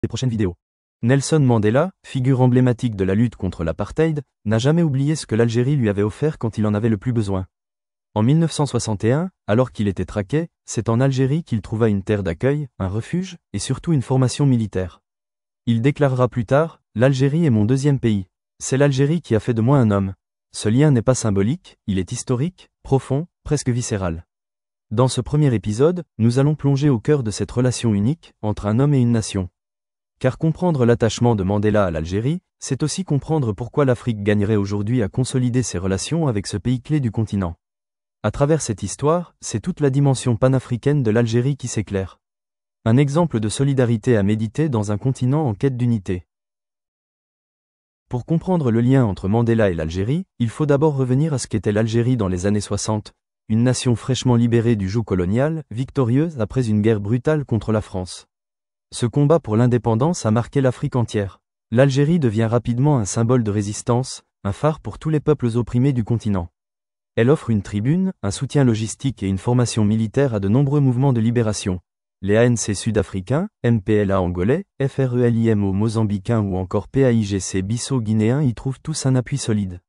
des prochaines vidéos. Nelson Mandela, figure emblématique de la lutte contre l'apartheid, n'a jamais oublié ce que l'Algérie lui avait offert quand il en avait le plus besoin. En 1961, alors qu'il était traqué, c'est en Algérie qu'il trouva une terre d'accueil, un refuge, et surtout une formation militaire. Il déclarera plus tard, « L'Algérie est mon deuxième pays. C'est l'Algérie qui a fait de moi un homme. » Ce lien n'est pas symbolique, il est historique, profond, presque viscéral. Dans ce premier épisode, nous allons plonger au cœur de cette relation unique, entre un homme et une nation. Car comprendre l'attachement de Mandela à l'Algérie, c'est aussi comprendre pourquoi l'Afrique gagnerait aujourd'hui à consolider ses relations avec ce pays clé du continent. À travers cette histoire, c'est toute la dimension panafricaine de l'Algérie qui s'éclaire. Un exemple de solidarité à méditer dans un continent en quête d'unité. Pour comprendre le lien entre Mandela et l'Algérie, il faut d'abord revenir à ce qu'était l'Algérie dans les années 60, une nation fraîchement libérée du joug colonial, victorieuse après une guerre brutale contre la France. Ce combat pour l'indépendance a marqué l'Afrique entière. L'Algérie devient rapidement un symbole de résistance, un phare pour tous les peuples opprimés du continent. Elle offre une tribune, un soutien logistique et une formation militaire à de nombreux mouvements de libération. Les ANC sud-africains, MPLA angolais, FRELIMO mozambicains ou encore PAIGC bissau-guinéens y trouvent tous un appui solide.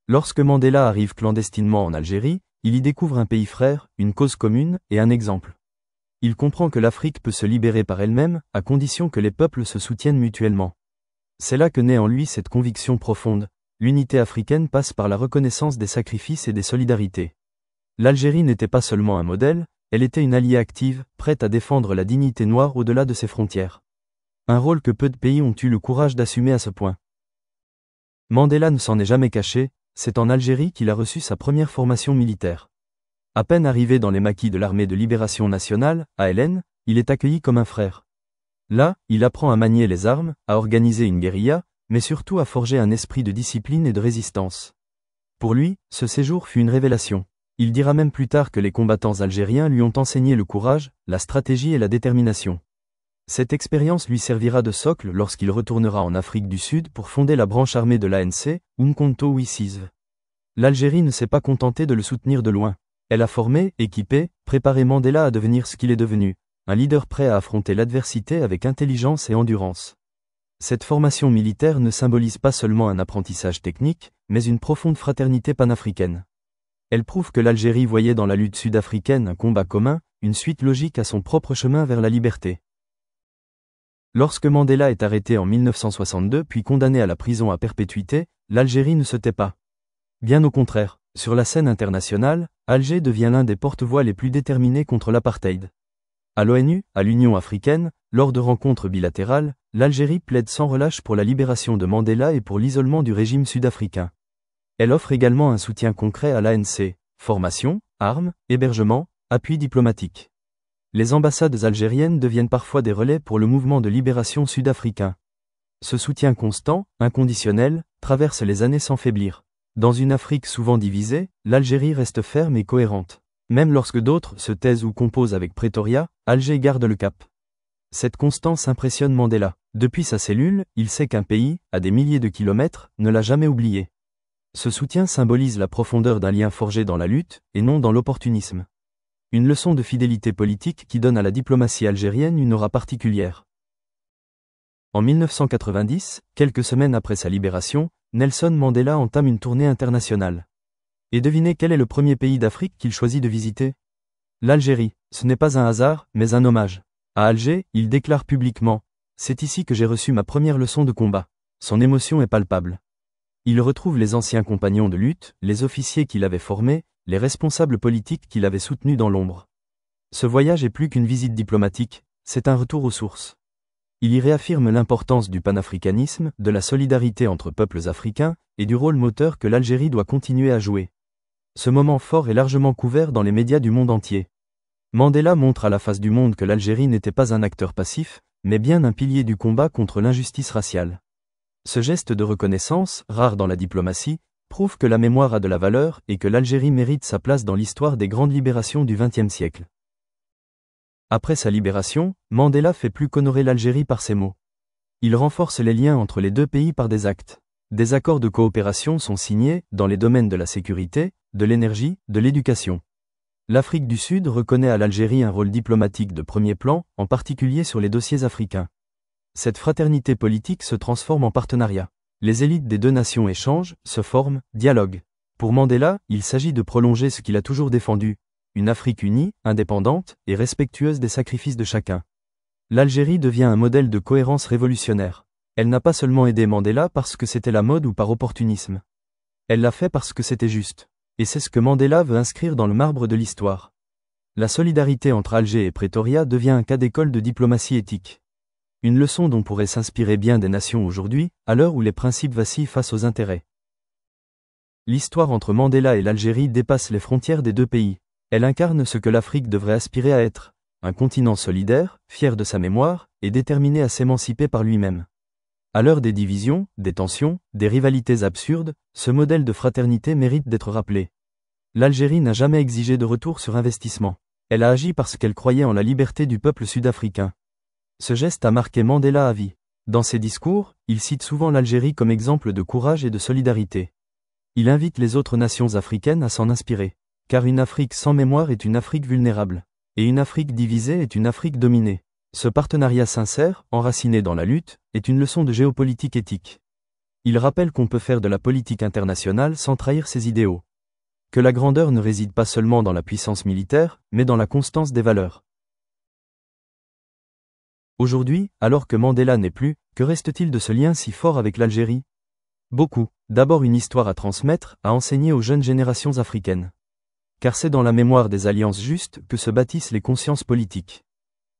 Lorsque Mandela arrive clandestinement en Algérie, il y découvre un pays frère, une cause commune et un exemple. Il comprend que l'Afrique peut se libérer par elle-même, à condition que les peuples se soutiennent mutuellement. C'est là que naît en lui cette conviction profonde. L'unité africaine passe par la reconnaissance des sacrifices et des solidarités. L'Algérie n'était pas seulement un modèle, elle était une alliée active, prête à défendre la dignité noire au-delà de ses frontières. Un rôle que peu de pays ont eu le courage d'assumer à ce point. Mandela ne s'en est jamais caché, c'est en Algérie qu'il a reçu sa première formation militaire. À peine arrivé dans les maquis de l'Armée de Libération Nationale, ALN, il est accueilli comme un frère. Là, il apprend à manier les armes, à organiser une guérilla, mais surtout à forger un esprit de discipline et de résistance. Pour lui, ce séjour fut une révélation. Il dira même plus tard que les combattants algériens lui ont enseigné le courage, la stratégie et la détermination. Cette expérience lui servira de socle lorsqu'il retournera en Afrique du Sud pour fonder la branche armée de l'ANC, Umkhonto we Sizwe. L'Algérie ne s'est pas contentée de le soutenir de loin. Elle a formé, équipé, préparé Mandela à devenir ce qu'il est devenu, un leader prêt à affronter l'adversité avec intelligence et endurance. Cette formation militaire ne symbolise pas seulement un apprentissage technique, mais une profonde fraternité panafricaine. Elle prouve que l'Algérie voyait dans la lutte sud-africaine un combat commun, une suite logique à son propre chemin vers la liberté. Lorsque Mandela est arrêté en 1962 puis condamné à la prison à perpétuité, l'Algérie ne se tait pas. Bien au contraire, sur la scène internationale, Alger devient l'un des porte-voix les plus déterminés contre l'apartheid. À l'ONU, à l'Union africaine, lors de rencontres bilatérales, l'Algérie plaide sans relâche pour la libération de Mandela et pour l'isolement du régime sud-africain. Elle offre également un soutien concret à l'ANC, formation, armes, hébergement, appui diplomatique. Les ambassades algériennes deviennent parfois des relais pour le mouvement de libération sud-africain. Ce soutien constant, inconditionnel, traverse les années sans faiblir. Dans une Afrique souvent divisée, l'Algérie reste ferme et cohérente. Même lorsque d'autres se taisent ou composent avec Pretoria, Alger garde le cap. Cette constance impressionne Mandela. Depuis sa cellule, il sait qu'un pays, à des milliers de kilomètres, ne l'a jamais oublié. Ce soutien symbolise la profondeur d'un lien forgé dans la lutte, et non dans l'opportunisme. Une leçon de fidélité politique qui donne à la diplomatie algérienne une aura particulière. En 1990, quelques semaines après sa libération, Nelson Mandela entame une tournée internationale. Et devinez quel est le premier pays d'Afrique qu'il choisit de visiter ? L'Algérie. Ce n'est pas un hasard, mais un hommage. À Alger, il déclare publiquement « C'est ici que j'ai reçu ma première leçon de combat ». Son émotion est palpable. Il retrouve les anciens compagnons de lutte, les officiers qu'il avait formés, les responsables politiques qu'il avait soutenus dans l'ombre. Ce voyage est plus qu'une visite diplomatique, c'est un retour aux sources. Il y réaffirme l'importance du panafricanisme, de la solidarité entre peuples africains, et du rôle moteur que l'Algérie doit continuer à jouer. Ce moment fort est largement couvert dans les médias du monde entier. Mandela montre à la face du monde que l'Algérie n'était pas un acteur passif, mais bien un pilier du combat contre l'injustice raciale. Ce geste de reconnaissance, rare dans la diplomatie, prouve que la mémoire a de la valeur et que l'Algérie mérite sa place dans l'histoire des grandes libérations du XXe siècle. Après sa libération, Mandela fait plus qu'honorer l'Algérie par ses mots. Il renforce les liens entre les deux pays par des actes. Des accords de coopération sont signés, dans les domaines de la sécurité, de l'énergie, de l'éducation. L'Afrique du Sud reconnaît à l'Algérie un rôle diplomatique de premier plan, en particulier sur les dossiers africains. Cette fraternité politique se transforme en partenariat. Les élites des deux nations échangent, se forment, dialoguent. Pour Mandela, il s'agit de prolonger ce qu'il a toujours défendu, une Afrique unie, indépendante et respectueuse des sacrifices de chacun. L'Algérie devient un modèle de cohérence révolutionnaire. Elle n'a pas seulement aidé Mandela parce que c'était la mode ou par opportunisme. Elle l'a fait parce que c'était juste. Et c'est ce que Mandela veut inscrire dans le marbre de l'histoire. La solidarité entre Alger et Pretoria devient un cas d'école de diplomatie éthique. Une leçon dont pourrait s'inspirer bien des nations aujourd'hui, à l'heure où les principes vacillent face aux intérêts. L'histoire entre Mandela et l'Algérie dépasse les frontières des deux pays. Elle incarne ce que l'Afrique devrait aspirer à être, un continent solidaire, fier de sa mémoire, et déterminé à s'émanciper par lui-même. À l'heure des divisions, des tensions, des rivalités absurdes, ce modèle de fraternité mérite d'être rappelé. L'Algérie n'a jamais exigé de retour sur investissement. Elle a agi parce qu'elle croyait en la liberté du peuple sud-africain. Ce geste a marqué Mandela à vie. Dans ses discours, il cite souvent l'Algérie comme exemple de courage et de solidarité. Il invite les autres nations africaines à s'en inspirer. Car une Afrique sans mémoire est une Afrique vulnérable. Et une Afrique divisée est une Afrique dominée. Ce partenariat sincère, enraciné dans la lutte, est une leçon de géopolitique éthique. Il rappelle qu'on peut faire de la politique internationale sans trahir ses idéaux. Que la grandeur ne réside pas seulement dans la puissance militaire, mais dans la constance des valeurs. Aujourd'hui, alors que Mandela n'est plus, que reste-t-il de ce lien si fort avec l'Algérie? Beaucoup. D'abord une histoire à transmettre, à enseigner aux jeunes générations africaines. Car c'est dans la mémoire des alliances justes que se bâtissent les consciences politiques.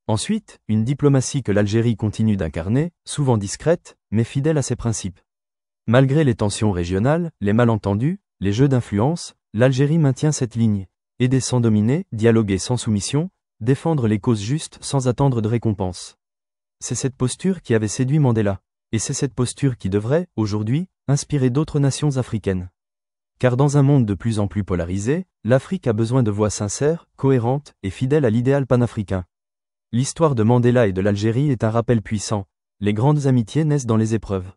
Ensuite, une diplomatie que l'Algérie continue d'incarner, souvent discrète, mais fidèle à ses principes. Malgré les tensions régionales, les malentendus, les jeux d'influence, l'Algérie maintient cette ligne. Aider sans dominer, dialoguer sans soumission, défendre les causes justes sans attendre de récompense. C'est cette posture qui avait séduit Mandela. Et c'est cette posture qui devrait, aujourd'hui, inspirer d'autres nations africaines. Car dans un monde de plus en plus polarisé, l'Afrique a besoin de voix sincères, cohérentes et fidèles à l'idéal panafricain. L'histoire de Mandela et de l'Algérie est un rappel puissant. Les grandes amitiés naissent dans les épreuves.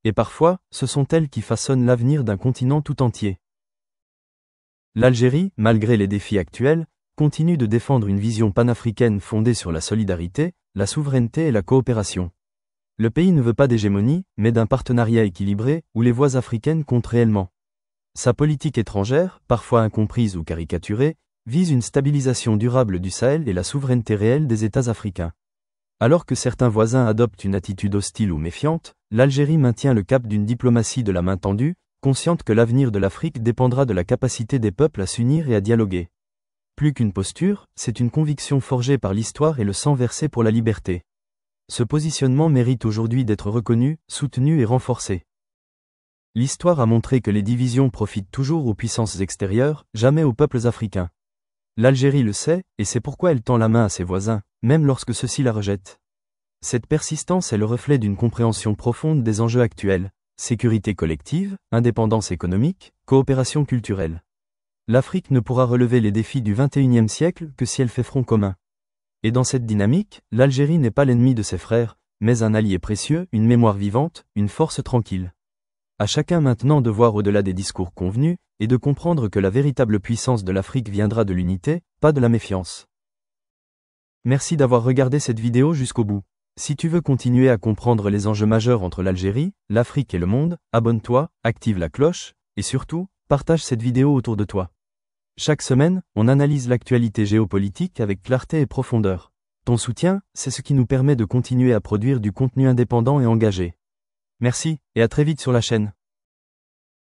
Et parfois, ce sont elles qui façonnent l'avenir d'un continent tout entier. L'Algérie, malgré les défis actuels, continue de défendre une vision panafricaine fondée sur la solidarité, la souveraineté et la coopération. Le pays ne veut pas d'hégémonie, mais d'un partenariat équilibré, où les voix africaines comptent réellement. Sa politique étrangère, parfois incomprise ou caricaturée, vise une stabilisation durable du Sahel et la souveraineté réelle des États africains. Alors que certains voisins adoptent une attitude hostile ou méfiante, l'Algérie maintient le cap d'une diplomatie de la main tendue, consciente que l'avenir de l'Afrique dépendra de la capacité des peuples à s'unir et à dialoguer. Plus qu'une posture, c'est une conviction forgée par l'histoire et le sang versé pour la liberté. Ce positionnement mérite aujourd'hui d'être reconnu, soutenu et renforcé. L'histoire a montré que les divisions profitent toujours aux puissances extérieures, jamais aux peuples africains. L'Algérie le sait, et c'est pourquoi elle tend la main à ses voisins, même lorsque ceux-ci la rejettent. Cette persistance est le reflet d'une compréhension profonde des enjeux actuels, sécurité collective, indépendance économique, coopération culturelle. L'Afrique ne pourra relever les défis du XXIe siècle que si elle fait front commun. Et dans cette dynamique, l'Algérie n'est pas l'ennemi de ses frères, mais un allié précieux, une mémoire vivante, une force tranquille. À chacun maintenant de voir au-delà des discours convenus, et de comprendre que la véritable puissance de l'Afrique viendra de l'unité, pas de la méfiance. Merci d'avoir regardé cette vidéo jusqu'au bout. Si tu veux continuer à comprendre les enjeux majeurs entre l'Algérie, l'Afrique et le monde, abonne-toi, active la cloche, et surtout, partage cette vidéo autour de toi. Chaque semaine, on analyse l'actualité géopolitique avec clarté et profondeur. Ton soutien, c'est ce qui nous permet de continuer à produire du contenu indépendant et engagé. Merci, et à très vite sur la chaîne.